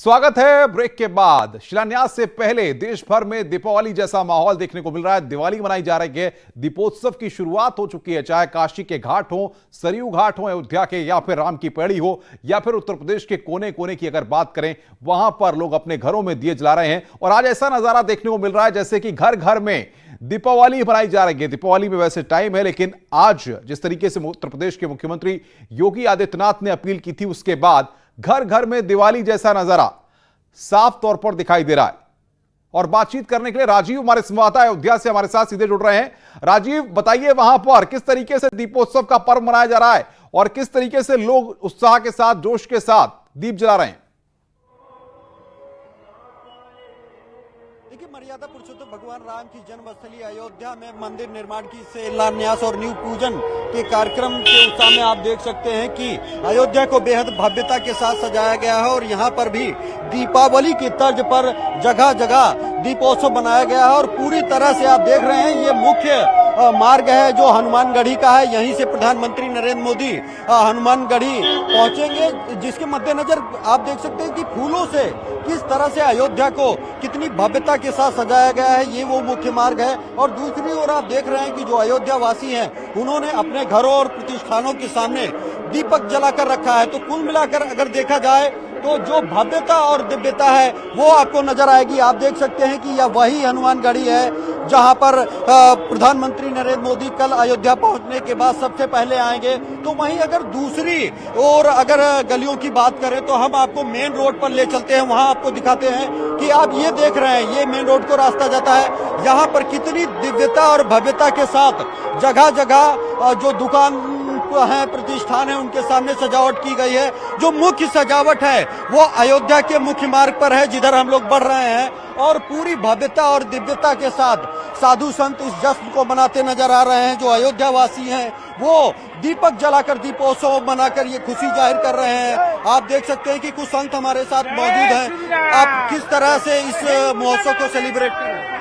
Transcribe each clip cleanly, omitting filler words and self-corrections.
स्वागत है। ब्रेक के बाद शिलान्यास से पहले देश भर में दीपावली जैसा माहौल देखने को मिल रहा है। दिवाली मनाई जा रही है, दीपोत्सव की शुरुआत हो चुकी है। चाहे काशी के घाट हो, सरयू घाट हो अयोध्या के, या फिर राम की पैड़ी हो, या फिर उत्तर प्रदेश के कोने कोने की अगर बात करें, वहां पर लोग अपने घरों में दिए जला रहे हैं। और आज ऐसा नजारा देखने को मिल रहा है जैसे कि घर घर में दीपावली मनाई जा रही है। दीपावली में वैसे टाइम है, लेकिन आज जिस तरीके से उत्तर प्रदेश के मुख्यमंत्री योगी आदित्यनाथ ने अपील की थी, उसके बाद घर घर में दिवाली जैसा नजारा साफ तौर पर दिखाई दे रहा है। और बातचीत करने के लिए राजीव हमारे संवाददाता अयोध्या से हमारे साथ सीधे जुड़ रहे हैं। राजीव, बताइए वहां पर किस तरीके से दीपोत्सव का पर्व मनाया जा रहा है और किस तरीके से लोग उत्साह के साथ, जोश के साथ दीप जला रहे हैं। देखिए, मर्यादा पुरुषोत्तम भगवान राम की जन्मस्थली अयोध्या में मंदिर निर्माण की शिलान्यास और न्यू पूजन के कार्यक्रम के उत्साह में आप देख सकते हैं कि अयोध्या को बेहद भव्यता के साथ सजाया गया है और यहाँ पर भी दीपावली की तर्ज पर जगह जगह दीपोत्सव बनाया गया है। और पूरी तरह से आप देख रहे हैं, ये मुख्य मार्ग है जो हनुमानगढ़ी का है। यहीं से प्रधानमंत्री नरेंद्र मोदी हनुमानगढ़ी पहुंचेंगे, जिसके मद्देनजर आप देख सकते हैं कि फूलों से किस तरह से अयोध्या को कितनी भव्यता के साथ सजाया गया है। ये वो मुख्य मार्ग है। और दूसरी ओर आप देख रहे हैं कि जो अयोध्या वासी हैं, उन्होंने अपने घरों और प्रतिष्ठानों के सामने दीपक जलाकर रखा है। तो कुल मिलाकर अगर देखा जाए तो जो भव्यता और दिव्यता है वो आपको नजर आएगी। आप देख सकते हैं कि यह वही हनुमानगढ़ी है जहां पर प्रधानमंत्री नरेंद्र मोदी कल अयोध्या पहुंचने के बाद सबसे पहले आएंगे। तो वहीं अगर दूसरी और अगर गलियों की बात करें तो हम आपको मेन रोड पर ले चलते हैं। वहां आपको दिखाते हैं कि आप ये देख रहे हैं, ये मेन रोड को रास्ता जाता है। यहाँ पर कितनी दिव्यता और भव्यता के साथ जगह जगह जो दुकान है, प्रतिष्ठान है, उनके सामने सजावट की गई है। जो मुख्य सजावट है वो अयोध्या के मुख्य मार्ग पर है, जिधर हम लोग बढ़ रहे हैं। और पूरी भव्यता और दिव्यता के साथ साधु संत इस जश्न को मनाते नजर आ रहे हैं। जो अयोध्या वासी हैं वो दीपक जलाकर, दीपोत्सव मनाकर ये खुशी जाहिर कर रहे हैं। आप देख सकते हैं कि कुछ संत हमारे साथ मौजूद हैं। आप किस तरह से इस महोत्सव को सेलिब्रेट कर रहे हैं?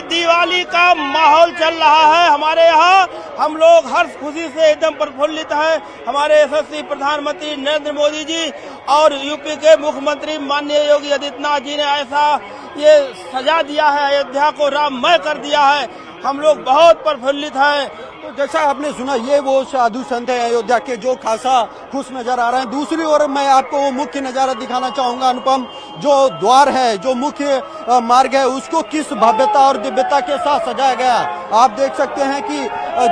दिवाली का माहौल चल रहा है हमारे यहाँ। हम लोग हर खुशी से एकदम प्रफुल्लित हैं। हमारे यशस्वी प्रधानमंत्री नरेंद्र मोदी जी और यूपी के मुख्यमंत्री माननीय योगी आदित्यनाथ जी ने ऐसा ये सजा दिया है, अयोध्या को राममय कर दिया है। हम लोग बहुत प्रफुल्लित हैं। तो जैसा आपने सुना, ये वो साधु संत है अयोध्या के जो खासा खुश नजर आ रहे हैं। दूसरी ओर मैं आपको वो मुख्य नजारा दिखाना चाहूंगा अनुपम। जो द्वार है, जो मुख्य मार्ग है, उसको किस भव्यता और दिव्यता के साथ सजाया गया। आप देख सकते हैं कि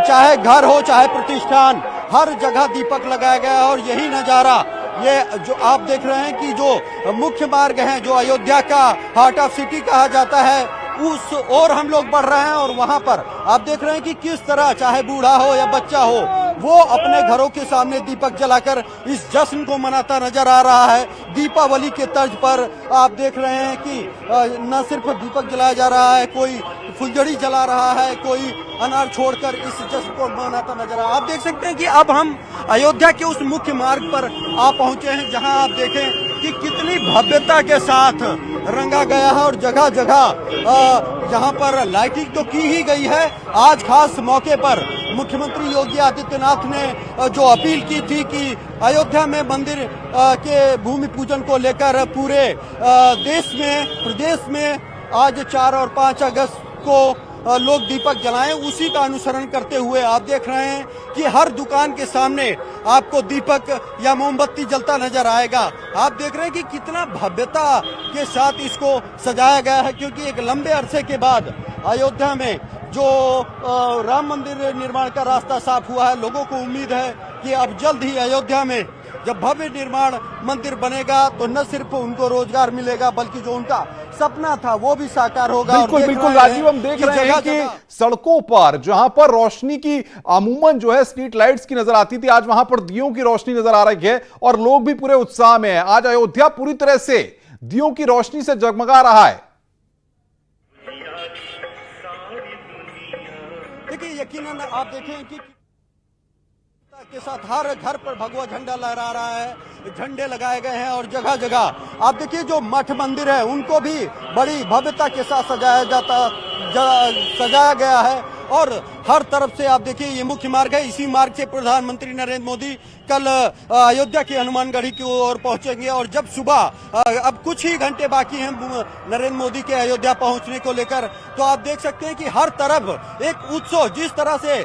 चाहे घर हो चाहे प्रतिष्ठान, हर जगह दीपक लगाया गया है। और यही नजारा ये जो आप देख रहे हैं कि जो मुख्य मार्ग है, जो अयोध्या का हार्ट ऑफ सिटी कहा जाता है, उस ओर हम लोग बढ़ रहे हैं। और वहां पर आप देख रहे हैं कि किस तरह चाहे बूढ़ा हो या बच्चा हो, वो अपने घरों के सामने दीपक जलाकर इस जश्न को मनाता नजर आ रहा है। दीपावली के तर्ज पर आप देख रहे हैं कि न सिर्फ दीपक जलाया जा रहा है, कोई फुलझड़ी जला रहा है, कोई अनार छोड़कर इस जश्न को मनाता नजर आ रहा है। आप देख सकते हैं कि अब हम अयोध्या के उस मुख्य मार्ग पर आप पहुंचे हैं, जहां आप देखें कि कितनी भव्यता के साथ रंगा गया है। और जगह जगह यहाँ पर लाइटिंग तो की ही गई है। आज खास मौके पर मुख्यमंत्री योगी आदित्यनाथ ने जो अपील की थी कि अयोध्या में मंदिर के भूमि पूजन को लेकर पूरे देश में, प्रदेश में आज 4 और 5 अगस्त को लोग दीपक जलाएं, उसी का अनुसरण करते हुए आप देख रहे हैं कि हर दुकान के सामने आपको दीपक या मोमबत्ती जलता नजर आएगा। आप देख रहे हैं कि कितना भव्यता के साथ इसको सजाया गया है, क्योंकि एक लंबे अरसे के बाद अयोध्या में जो राम मंदिर निर्माण का रास्ता साफ हुआ है। लोगों को उम्मीद है कि अब जल्द ही अयोध्या में जब भव्य निर्माण मंदिर बनेगा तो न सिर्फ उनको रोजगार मिलेगा, बल्कि जो उनका सपना था वो भी साकार होगा। बिल्कुल बिल्कुल राजीव, हम देख रहे हैं कि सड़कों पर जहां पर रोशनी की अमूमन जो है स्ट्रीट लाइट्स की नजर आती थी, आज वहां पर दियों की रोशनी नजर आ रही है और लोग भी पूरे उत्साह में हैं। आज अयोध्या पूरी तरह से दियों की रोशनी से जगमगा रहा है। देखिए, यकीनन आप देखें कि के साथ हर घर पर भगवा झंडा लहरा रहा है, झंडे लगाए गए हैं। और जगह जगह आप देखिए जो मठ मंदिर है उनको भी बड़ी भव्यता के साथ सजाया गया है। और हर तरफ से आप देखिए ये मुख्य मार्ग है। इसी मार्ग से प्रधानमंत्री नरेंद्र मोदी कल अयोध्या की हनुमानगढ़ी की ओर पहुंचेंगे और जब सुबह अब कुछ ही घंटे बाकी हैं नरेंद्र मोदी के अयोध्या पहुंचने को लेकर, तो आप देख सकते हैं कि हर तरफ एक उत्सव जिस तरह से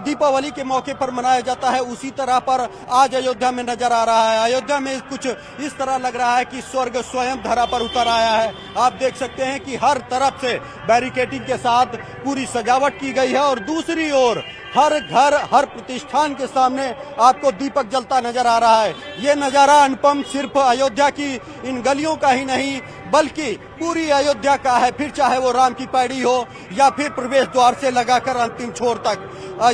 दीपावली के मौके पर मनाया जाता है उसी तरह पर आज अयोध्या में नजर आ रहा है। अयोध्या में कुछ इस तरह लग रहा है कि स्वर्ग स्वयं धरा पर उतर आया है। आप देख सकते हैं कि हर तरफ से बैरिकेडिंग के साथ पूरी सजावट की गई है और दूसरी ओर हर घर हर प्रतिष्ठान के सामने आपको दीपक जलता नजर आ रहा है। ये नजारा अनुपम सिर्फ अयोध्या की इन गलियों का ही नहीं बल्कि पूरी अयोध्या का है, फिर चाहे वो राम की पैड़ी हो या फिर प्रवेश द्वार से लगाकर अंतिम छोर तक।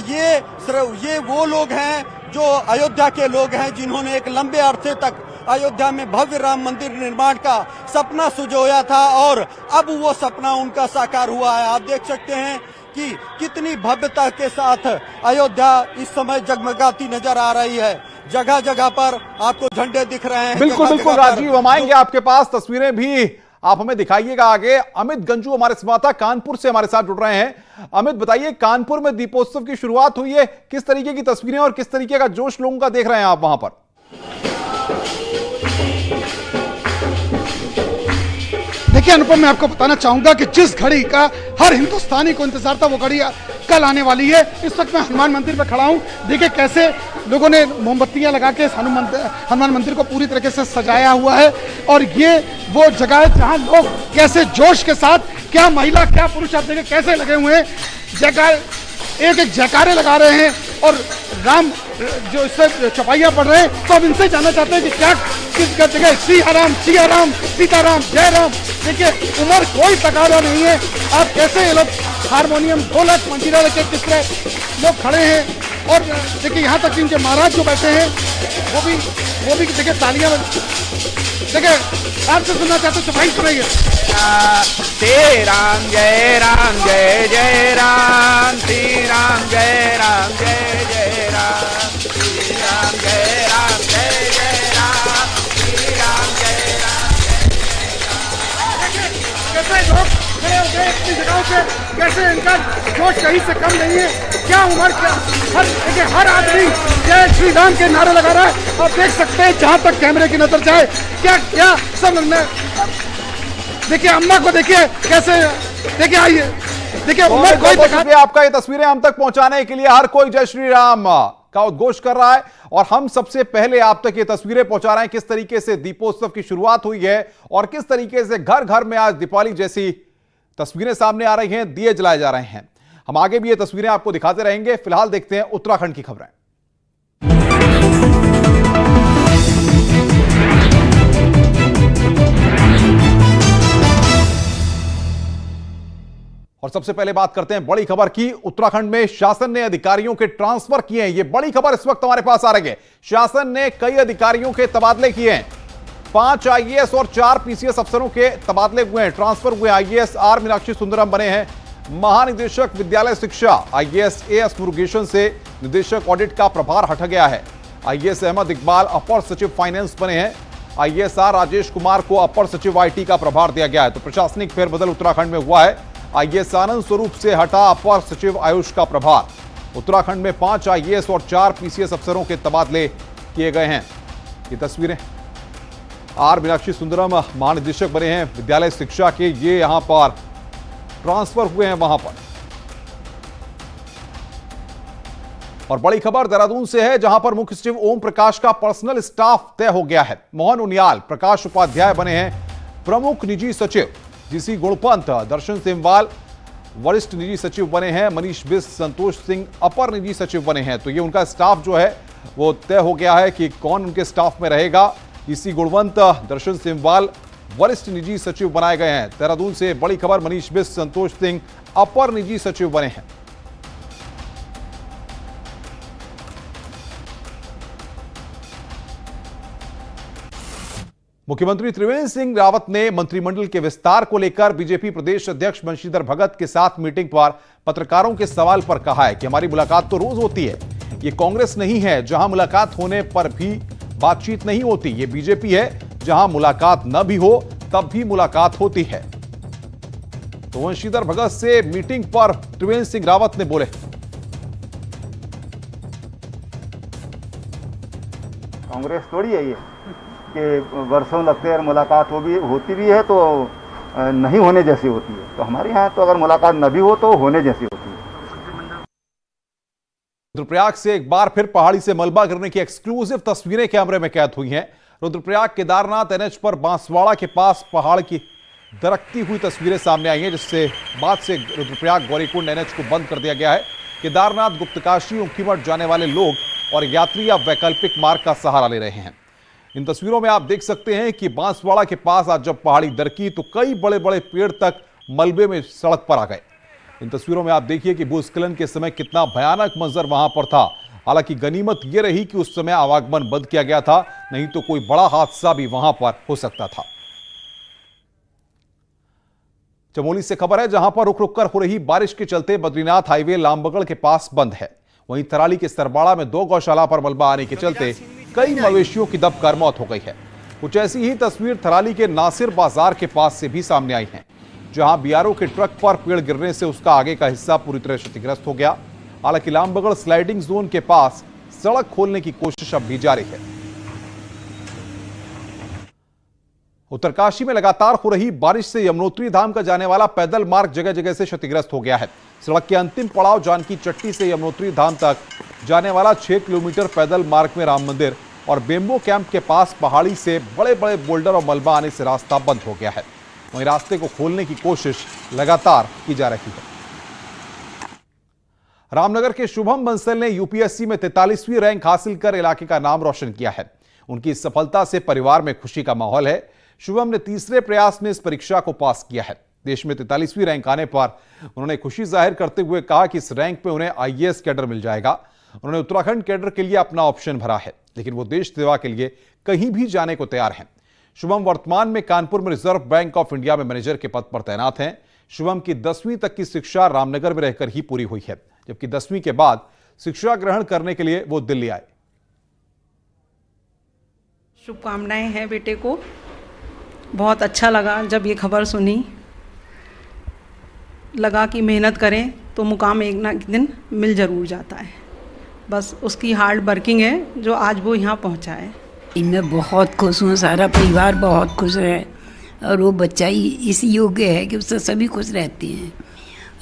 ये वो लोग हैं जो अयोध्या के लोग हैं जिन्होंने एक लंबे अरसे तक अयोध्या में भव्य राम मंदिर निर्माण का सपना सुजोया था और अब वो सपना उनका साकार हुआ है। आप देख सकते हैं कि कितनी भव्यता के साथ अयोध्या इस समय जगमगाती नजर आ रही है। जगह जगह पर आपको झंडे दिख रहे हैं। बिल्कुल बिल्कुल राजीव, हम आएंगे आपके पास, तस्वीरें भी आप हमें दिखाइएगा आगे। अमित गंजू हमारे संवाददाता कानपुर से हमारे साथ जुड़ रहे हैं। अमित बताइए, कानपुर में दीपोत्सव की शुरुआत हुई है, किस तरीके की तस्वीरें और किस तरीके का जोश लोगों का देख रहे हैं आप वहां पर? देखिए अनुपम, मैं आपको बताना चाहूंगा कि जिस घड़ी का हर हिंदुस्तानी को इंतजार था वो घड़ी कल आने वाली है। इस वक्त मैं हनुमान मंदिर में खड़ा हूं। देखिए कैसे लोगों ने मोमबत्तियां लगा के हनुमान मंदिर को पूरी तरीके से सजाया हुआ है और ये वो जगह है जहां लोग कैसे जोश के साथ, क्या महिला क्या पुरुष, आप देखिए कैसे लगे हुए हैं, जयकार एक एक जयकारे लगा रहे हैं और राम जो इससे चौपाइयां पढ़ रहे हैं। तो अब इनसे जानना चाहते हैं कि क्या किस जगह सिया राम सीताराम जय राम। देखिए उम्र कोई तकाजा नहीं है। आप कैसे ये लोग हारमोनियम ढोलक मंजीरा लेके किस तरह लोग खड़े हैं और देखिए यहाँ तक इनके महाराज जो बैठे हैं वो भी देखिए तालियां। देखिए आपसे सुनना चाहते हैं, चौपाई सुनाइए। श्री राम जय जय राम, श्री राम जय जय राम, श्री राम जय राम, श्री राम जय राम। कैसे लोग खड़े हो गए इतनी जगहों पे, कैसे इनका जोश कहीं से कम नहीं है। क्या उम्र, क्या हर आदमी जय श्री राम के नारे लगा रहा है। आप देख सकते हैं जहां तक कैमरे की नजर जाए क्या क्या सब देखिए। अम्मा को देखिए कैसे, देखिए आइए, देखिए उम्र कोई आपका ये तस्वीरें हम तक पहुंचाने के लिए हर कोई जय श्री राम का उद्घोष कर रहा है और हम सबसे पहले आप तक ये तस्वीरें पहुंचा रहे हैं किस तरीके से दीपोत्सव की शुरुआत हुई है और किस तरीके से घर घर में आज दीपावली जैसी तस्वीरें सामने आ रही हैं, दिए जलाए जा रहे हैं। हम आगे भी ये तस्वीरें आपको दिखाते रहेंगे। फिलहाल देखते हैं उत्तराखंड की खबरें। और सबसे पहले बात करते हैं बड़ी खबर की। उत्तराखंड में शासन ने अधिकारियों के ट्रांसफर किए हैं। यह बड़ी खबर इस वक्त हमारे पास आ रही है। शासन ने कई अधिकारियों के तबादले किए हैं। 5 आईएएस और 4 पीसीएस अफसरों के तबादले हुए हैं, ट्रांसफर हुए। आईएएस आर मीनाक्षी सुंदरम बने हैं महानिदेशक विद्यालय शिक्षा। आईएएस एएस मुरुगेशन से निदेशक ऑडिट का प्रभार हट गया है। आईएएस अहमद इकबाल अपर सचिव फाइनेंस बने हैं। आईएएस आर राजेश कुमार को अपर सचिव आईटी का प्रभार दिया गया है। तो प्रशासनिक फेरबदल उत्तराखंड में हुआ है। आईएएस आनंद स्वरूप से हटा अपर सचिव आयुष का प्रभार। उत्तराखंड में 5 आईएएस और 4 पीसीएस अफसरों के तबादले किए गए हैं। ये तस्वीरें आर मीनाक्षी सुंदरम महानिदेशक बने हैं विद्यालय शिक्षा के, ये यहां पर ट्रांसफर हुए हैं वहां पर। और बड़ी खबर देहरादून से है जहां पर मुख्य सचिव ओम प्रकाश का पर्सनल स्टाफ तय हो गया है। मोहन उनियाल प्रकाश उपाध्याय बने हैं प्रमुख निजी सचिव। जीसी गुणपंत दर्शन सेमवाल वरिष्ठ निजी सचिव बने हैं। मनीष बिस्ट संतोष सिंह अपर निजी सचिव बने हैं। तो ये उनका स्टाफ जो है वो तय हो गया है कि कौन उनके स्टाफ में रहेगा। जीसी गुणवंत दर्शन सेमवाल वरिष्ठ निजी सचिव बनाए गए हैं। देहरादून से बड़ी खबर, मनीष बिस्ट संतोष सिंह अपर निजी सचिव बने हैं। मुख्यमंत्री त्रिवेंद्र सिंह रावत ने मंत्रिमंडल के विस्तार को लेकर बीजेपी प्रदेश अध्यक्ष बंशीधर भगत के साथ मीटिंग पर पत्रकारों के सवाल पर कहा है कि हमारी मुलाकात तो रोज होती है, ये कांग्रेस नहीं है जहां मुलाकात होने पर भी बातचीत नहीं होती, ये बीजेपी है जहां मुलाकात न भी हो तब भी मुलाकात होती है। तो वंशीधर भगत से मीटिंग पर त्रिवेंद्र सिंह रावत ने बोले, कांग्रेस थोड़ी है ये कि वर्षों लगते हैं और मुलाकात होती भी है तो नहीं होने जैसी होती है। तो हमारे यहाँ तो अगर मुलाकात न भी हो तो होने जैसी होती है। रुद्रप्रयाग से एक बार फिर पहाड़ी से मलबा गिरने की एक्सक्लूसिव तस्वीरें कैमरे में कैद हुई हैं। रुद्रप्रयाग केदारनाथ एनएच पर बांसवाड़ा के पास पहाड़ की दरकती हुई तस्वीरें सामने आई हैं, जिससे बाद से रुद्रप्रयाग गौरीकुंड एनएच को बंद कर दिया गया है। केदारनाथ, गुप्तकाशी, ऊखीमठ जाने वाले लोग और यात्री अब वैकल्पिक मार्ग का सहारा ले रहे हैं। इन तस्वीरों में आप देख सकते हैं कि बांसवाड़ा के पास आज जब पहाड़ी दरकी तो कई बड़े बड़े पेड़ तक मलबे में सड़क पर आ गए। इन तस्वीरों में आप देखिए कि भूस्खलन के समय कितना भयानक मंजर वहां पर था। हालांकि गनीमत यह रही कि उस समय आवागमन बंद किया गया था, नहीं तो कोई बड़ा हादसा भी वहां पर हो सकता था। चमोली से खबर है, जहां पर रुक रुक कर हो रही बारिश के चलते बद्रीनाथ हाईवे लामबगड़ के पास बंद है। वहीं थराली के सरबाड़ा में 2 गौशाला पर मलबा आने के चलते कई मवेशियों की दबकर मौत हो गई है। कुछ ऐसी ही तस्वीर थराली के नासिर बाजार के पास से भी सामने आई है, जहां बीआरओ के ट्रक पर पेड़ गिरने से उसका आगे का हिस्सा पूरी तरह क्षतिग्रस्त हो गया। हालांकि लामबगड़ स्लाइडिंग जोन के पास सड़क खोलने की कोशिश अब भी जारी है। उत्तरकाशी में लगातार हो रही बारिश से यमुनोत्री धाम का जाने वाला पैदल मार्ग जगह जगह से क्षतिग्रस्त हो गया है। सड़क के अंतिम पड़ाव जानकी चट्टी से यमुनोत्री धाम तक जाने वाला 6 किलोमीटर पैदल मार्ग में राम मंदिर और बेम्बो कैंप के पास पहाड़ी से बड़े बड़े बोल्डर और मलबा आने से रास्ता बंद हो गया है। वहीं रास्ते को खोलने की कोशिश लगातार की जा रही है। रामनगर के शुभम बंसल ने यूपीएससी में 43वीं रैंक हासिल कर इलाके का नाम रोशन किया है। उनकी इस सफलता से परिवार में खुशी का माहौल है। शुभम ने तीसरे प्रयास में इस परीक्षा को पास किया है। देश में 43वीं रैंक आने पर उन्होंने खुशी जाहिर करते हुए कहा कि इस रैंक पे उन्हें आईएएस कैडर मिल जाएगा। उन्होंने उत्तराखंड कैडर के लिए अपना ऑप्शन भरा है, लेकिन वो देश सेवा के लिए कहीं भी जाने को तैयार हैं। शुभम वर्तमान में कानपुर में रिजर्व बैंक ऑफ इंडिया में मैनेजर के पद पर तैनात हैं। शुभम की 10वीं तक की शिक्षा रामनगर में रहकर ही पूरी हुई है, जबकि 10वीं के बाद शिक्षा ग्रहण करने के लिए वो दिल्ली आए। शुभकामनाएं हैं बेटे को। बहुत अच्छा लगा जब ये खबर सुनी। लगा कि मेहनत करें तो मुकाम एक ना एक दिन मिल जरूर जाता है। बस उसकी हार्ड वर्किंग है जो आज वो यहाँ पहुँचा है। मैं बहुत खुश हूँ, सारा परिवार बहुत खुश है और वो बच्चा ही इस योग्य है कि उससे सभी खुश रहते हैं।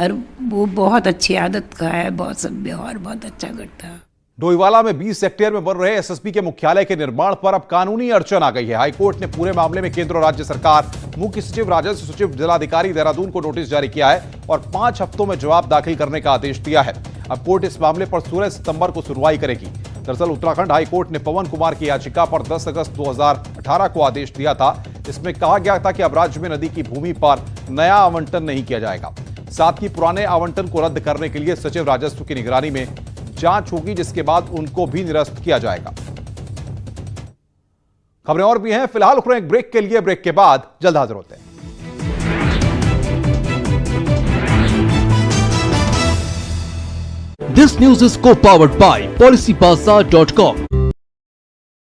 और वो बहुत अच्छी आदत का है, बहुत सब व्यवहार बहुत अच्छा करता है। डोईवाला में 20 हेक्टेयर में बन रहे एसएसपी के मुख्यालय के निर्माण पर अब कानूनी अड़चन आ गई है। हाईकोर्ट ने पूरे मामले में केंद्र और राज्य सरकार, मुख्य सचिव, राजस्व सचिव, जिलाधिकारी देहरादून को नोटिस जारी किया है और 5 हफ्तों में जवाब दाखिल करने का आदेश दिया है। अब कोर्ट इस मामले पर 16 सितंबर को सुनवाई करेगी। दरअसल उत्तराखंड हाईकोर्ट ने पवन कुमार की याचिका पर 10 अगस्त 2018 को आदेश दिया था। इसमें कहा गया था कि अब राज्य में नदी की भूमि पर नया आवंटन नहीं किया जाएगा। साथ ही पुराने आवंटन को रद्द करने के लिए सचिव राजस्व की निगरानी में जांच होगी, जिसके बाद उनको भी निरस्त किया जाएगा। खबरें और भी हैं, फिलहाल रुक रहे हैं एक ब्रेक के लिए। ब्रेक के बाद जल्द हाजिर होते हैं। This news is co-powered by PolicyBazaar.com.